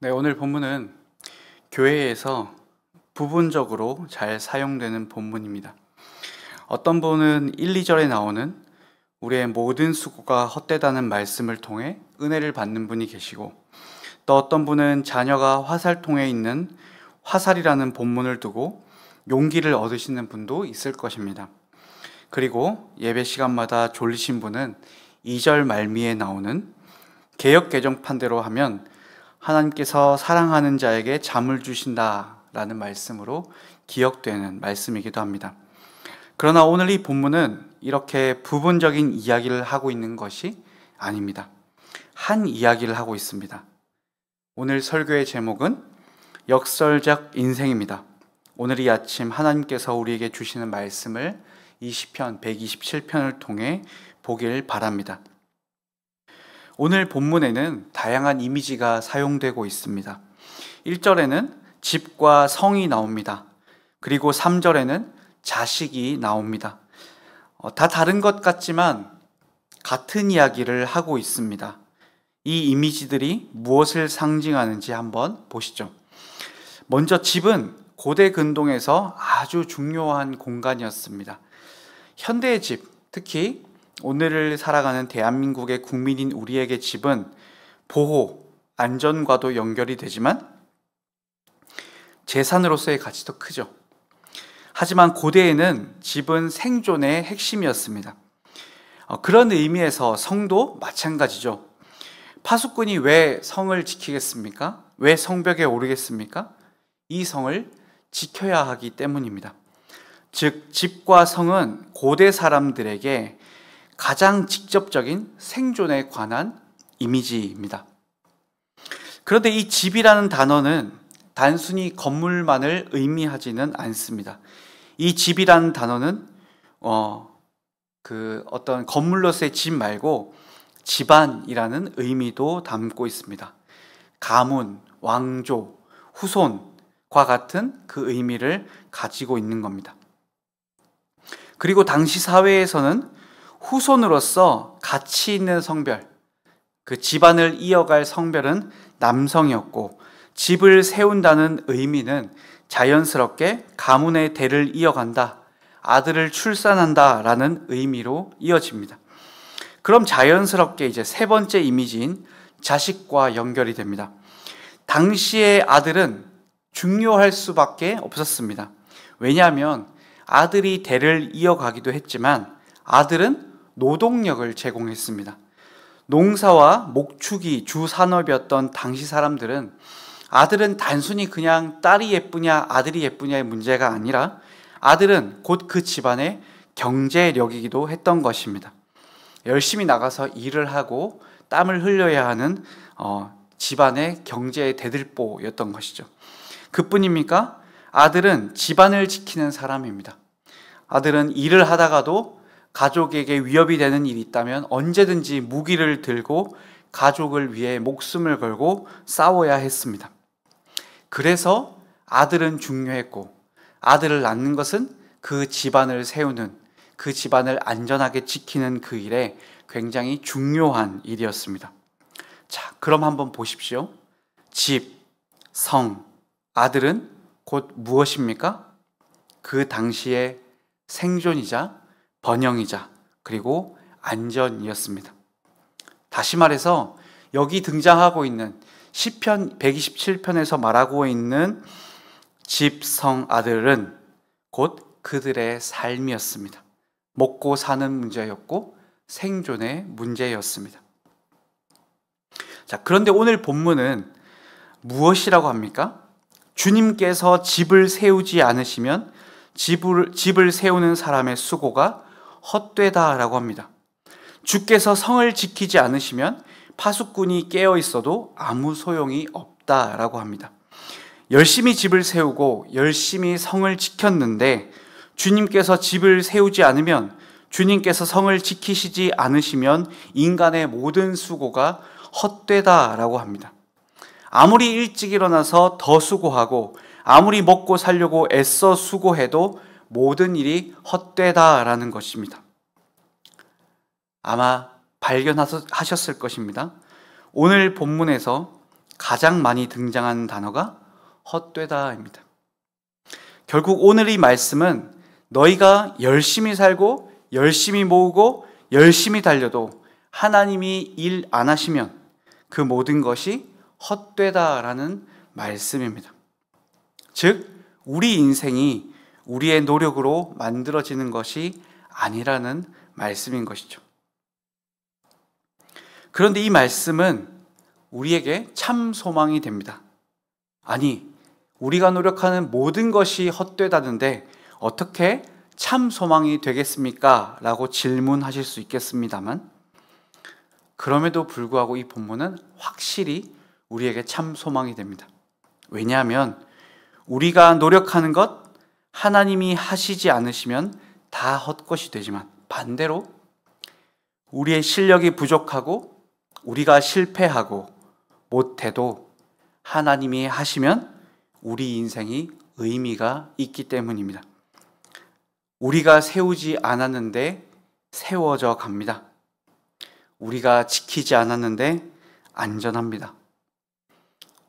네, 오늘 본문은 교회에서 부분적으로 잘 사용되는 본문입니다. 어떤 분은 1, 2절에 나오는 우리의 모든 수고가 헛되다는 말씀을 통해 은혜를 받는 분이 계시고, 또 어떤 분은 자녀가 화살통에 있는 화살이라는 본문을 두고 용기를 얻으시는 분도 있을 것입니다. 그리고 예배 시간마다 졸리신 분은 2절 말미에 나오는 개역 개정판대로 하면 하나님께서 사랑하는 자에게 잠을 주신다라는 말씀으로 기억되는 말씀이기도 합니다. 그러나 오늘 이 본문은 이렇게 부분적인 이야기를 하고 있는 것이 아닙니다. 한 이야기를 하고 있습니다. 오늘 설교의 제목은 역설적 인생입니다. 오늘 이 아침 하나님께서 우리에게 주시는 말씀을 이 시편 127편을 통해 보길 바랍니다. 오늘 본문에는 다양한 이미지가 사용되고 있습니다. 1절에는 집과 성이 나옵니다. 그리고 3절에는 자식이 나옵니다. 다 다른 것 같지만 같은 이야기를 하고 있습니다. 이 이미지들이 무엇을 상징하는지 한번 보시죠. 먼저 집은 고대 근동에서 아주 중요한 공간이었습니다. 현대의 집, 특히 오늘을 살아가는 대한민국의 국민인 우리에게 집은 보호, 안전과도 연결이 되지만 재산으로서의 가치도 크죠. 하지만 고대에는 집은 생존의 핵심이었습니다. 그런 의미에서 성도 마찬가지죠. 파수꾼이 왜 성을 지키겠습니까? 왜 성벽에 오르겠습니까? 이 성을 지켜야 하기 때문입니다. 즉, 집과 성은 고대 사람들에게 가장 직접적인 생존에 관한 이미지입니다. 그런데 이 집이라는 단어는 단순히 건물만을 의미하지는 않습니다. 이 집이라는 단어는 어떤 건물로서의 집 말고 집안이라는 의미도 담고 있습니다. 가문, 왕조, 후손과 같은 그 의미를 가지고 있는 겁니다. 그리고 당시 사회에서는 후손으로서 가치 있는 성별, 그 집안을 이어갈 성별은 남성이었고, 집을 세운다는 의미는 자연스럽게 가문의 대를 이어간다, 아들을 출산한다 라는 의미로 이어집니다. 그럼 자연스럽게 이제 세 번째 이미지인 자식과 연결이 됩니다. 당시의 아들은 중요할 수밖에 없었습니다. 왜냐하면 아들이 대를 이어가기도 했지만 아들은 노동력을 제공했습니다. 농사와 목축이 주 산업이었던 당시 사람들은 아들은 단순히 그냥 딸이 예쁘냐 아들이 예쁘냐의 문제가 아니라 아들은 곧 그 집안의 경제력이기도 했던 것입니다. 열심히 나가서 일을 하고 땀을 흘려야 하는 집안의 경제의 대들보였던 것이죠. 그뿐입니까? 아들은 집안을 지키는 사람입니다. 아들은 일을 하다가도 가족에게 위협이 되는 일이 있다면 언제든지 무기를 들고 가족을 위해 목숨을 걸고 싸워야 했습니다. 그래서 아들은 중요했고, 아들을 낳는 것은 그 집안을 세우는, 그 집안을 안전하게 지키는 그 일에 굉장히 중요한 일이었습니다. 자, 그럼 한번 보십시오. 집, 성, 아들은 곧 무엇입니까? 그 당시의 생존이자 번영이자 그리고 안전이었습니다. 다시 말해서 여기 등장하고 있는 시편 127편에서 말하고 있는 집, 성, 아들은 곧 그들의 삶이었습니다. 먹고 사는 문제였고 생존의 문제였습니다. 자, 그런데 오늘 본문은 무엇이라고 합니까? 주님께서 집을 세우지 않으시면 집을 세우는 사람의 수고가 헛되다라고 합니다. 주께서 성을 지키지 않으시면 파수꾼이 깨어 있어도 아무 소용이 없다라고 합니다. 열심히 집을 세우고 열심히 성을 지켰는데 주님께서 집을 세우지 않으면, 주님께서 성을 지키시지 않으시면 인간의 모든 수고가 헛되다라고 합니다. 아무리 일찍 일어나서 더 수고하고 아무리 먹고 살려고 애써 수고해도 모든 일이 헛되다라는 것입니다. 아마 발견하셨을 것입니다. 오늘 본문에서 가장 많이 등장하는 단어가 헛되다입니다. 결국 오늘 이 말씀은 너희가 열심히 살고 열심히 모으고 열심히 달려도 하나님이 일 안 하시면 그 모든 것이 헛되다라는 말씀입니다. 즉, 우리 인생이 우리의 노력으로 만들어지는 것이 아니라는 말씀인 것이죠. 그런데 이 말씀은 우리에게 참 소망이 됩니다. 아니, 우리가 노력하는 모든 것이 헛되다는데 어떻게 참 소망이 되겠습니까? 라고 질문하실 수 있겠습니다만, 그럼에도 불구하고 이 본문은 확실히 우리에게 참 소망이 됩니다. 왜냐하면 우리가 노력하는 것 하나님이 하시지 않으시면 다 헛것이 되지만, 반대로 우리의 실력이 부족하고 우리가 실패하고 못해도 하나님이 하시면 우리 인생이 의미가 있기 때문입니다. 우리가 세우지 않았는데 세워져 갑니다. 우리가 지키지 않았는데 안전합니다.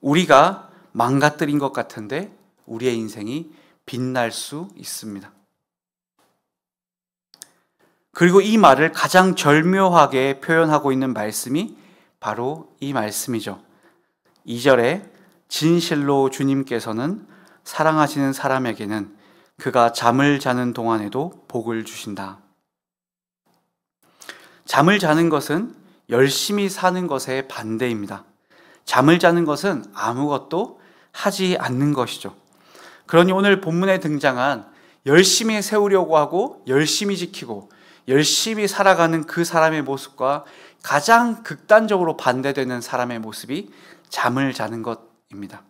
우리가 망가뜨린 것 같은데 우리의 인생이 빛날 수 있습니다. 그리고 이 말을 가장 절묘하게 표현하고 있는 말씀이 바로 이 말씀이죠. 2절에 진실로 주님께서는 사랑하시는 사람에게는 그가 잠을 자는 동안에도 복을 주신다. 잠을 자는 것은 열심히 사는 것의 반대입니다. 잠을 자는 것은 아무것도 하지 않는 것이죠. 그러니 오늘 본문에 등장한 열심히 세우려고 하고 열심히 지키고 열심히 살아가는 그 사람의 모습과 가장 극단적으로 반대되는 사람의 모습이 잠을 자는 것입니다.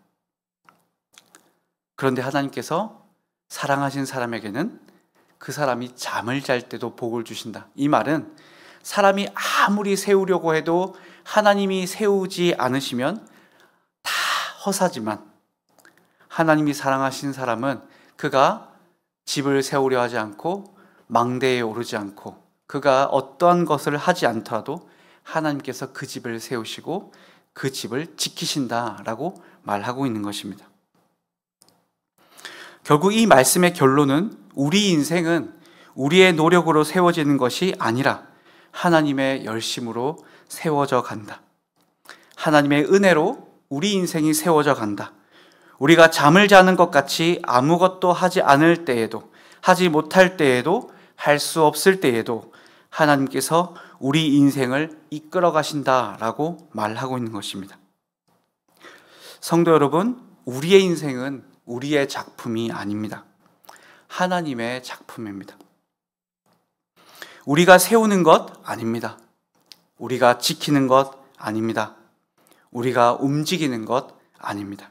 그런데 하나님께서 사랑하신 사람에게는 그 사람이 잠을 잘 때도 복을 주신다. 이 말은 사람이 아무리 세우려고 해도 하나님이 세우지 않으시면 다 허사지만, 하나님이 사랑하신 사람은 그가 집을 세우려 하지 않고 망대에 오르지 않고 그가 어떠한 것을 하지 않더라도 하나님께서 그 집을 세우시고 그 집을 지키신다라고 말하고 있는 것입니다. 결국 이 말씀의 결론은 우리 인생은 우리의 노력으로 세워지는 것이 아니라 하나님의 열심으로 세워져 간다. 하나님의 은혜로 우리 인생이 세워져 간다. 우리가 잠을 자는 것 같이 아무것도 하지 않을 때에도, 하지 못할 때에도, 할 수 없을 때에도 하나님께서 우리 인생을 이끌어 가신다라고 말하고 있는 것입니다. 성도 여러분, 우리의 인생은 우리의 작품이 아닙니다. 하나님의 작품입니다. 우리가 세우는 것 아닙니다. 우리가 지키는 것 아닙니다. 우리가 움직이는 것 아닙니다.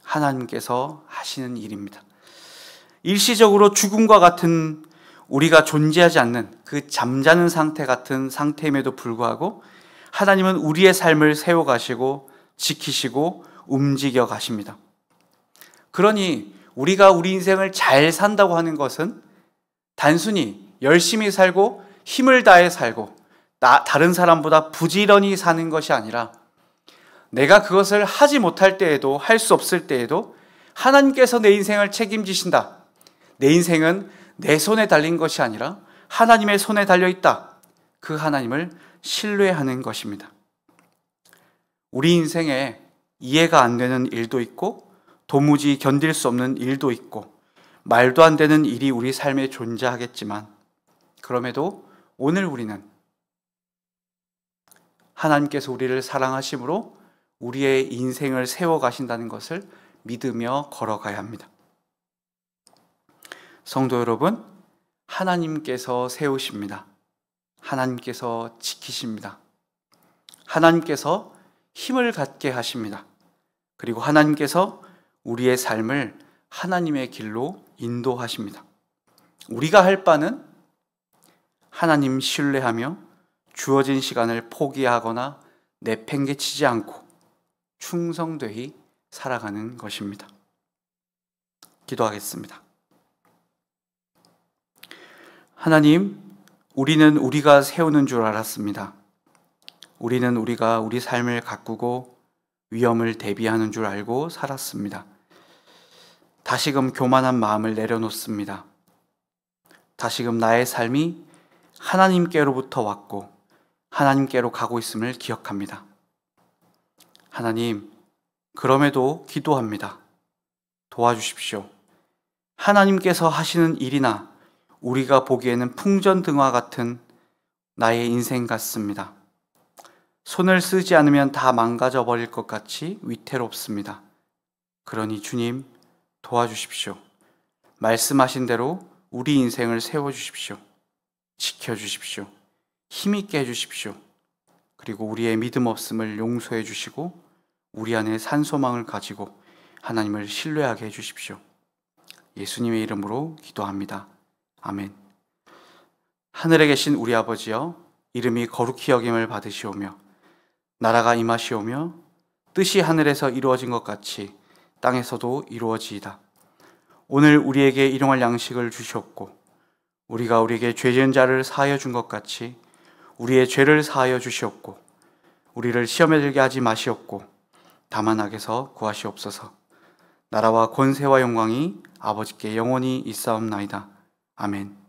하나님께서 하시는 일입니다. 일시적으로 죽음과 같은, 우리가 존재하지 않는 그 잠자는 상태 같은 상태임에도 불구하고 하나님은 우리의 삶을 세워가시고 지키시고 움직여 가십니다. 그러니 우리가 우리 인생을 잘 산다고 하는 것은 단순히 열심히 살고 힘을 다해 살고 다른 사람보다 부지런히 사는 것이 아니라, 내가 그것을 하지 못할 때에도, 할 수 없을 때에도 하나님께서 내 인생을 책임지신다. 내 인생은 내 손에 달린 것이 아니라 하나님의 손에 달려있다. 그 하나님을 신뢰하는 것입니다. 우리 인생에 이해가 안 되는 일도 있고 도무지 견딜 수 없는 일도 있고 말도 안 되는 일이 우리 삶에 존재하겠지만, 그럼에도 오늘 우리는 하나님께서 우리를 사랑하심으로 우리의 인생을 세워가신다는 것을 믿으며 걸어가야 합니다. 성도 여러분, 하나님께서 세우십니다. 하나님께서 지키십니다. 하나님께서 힘을 갖게 하십니다. 그리고 하나님께서 우리의 삶을 하나님의 길로 인도하십니다. 우리가 할 바는 하나님 신뢰하며 주어진 시간을 포기하거나 내팽개치지 않고 충성되이 살아가는 것입니다. 기도하겠습니다. 하나님, 우리는 우리가 세우는 줄 알았습니다. 우리는 우리가 우리 삶을 가꾸고 위험을 대비하는 줄 알고 살았습니다. 다시금 교만한 마음을 내려놓습니다. 다시금 나의 삶이 하나님께로부터 왔고 하나님께로 가고 있음을 기억합니다. 하나님, 그럼에도 기도합니다. 도와주십시오. 하나님께서 하시는 일이나 우리가 보기에는 풍전등화 같은 나의 인생 같습니다. 손을 쓰지 않으면 다 망가져 버릴 것 같이 위태롭습니다. 그러니 주님, 도와주십시오. 말씀하신 대로 우리 인생을 세워주십시오. 지켜주십시오. 힘있게 해주십시오. 그리고 우리의 믿음 없음을 용서해 주시고 우리 안에 산소망을 가지고 하나님을 신뢰하게 해주십시오. 예수님의 이름으로 기도합니다. 아멘. 하늘에 계신 우리 아버지여, 이름이 거룩히 여김을 받으시오며 나라가 임하시오며 뜻이 하늘에서 이루어진 것 같이 땅에서도 이루어지이다. 오늘 우리에게 일용할 양식을 주시옵고 우리가 우리에게 죄 지은 자를 사하여 준 것 같이 우리의 죄를 사하여 주시옵고 우리를 시험에 들게 하지 마시옵고 다만 악에서 구하시옵소서. 나라와 권세와 영광이 아버지께 영원히 있사옵나이다. 아멘.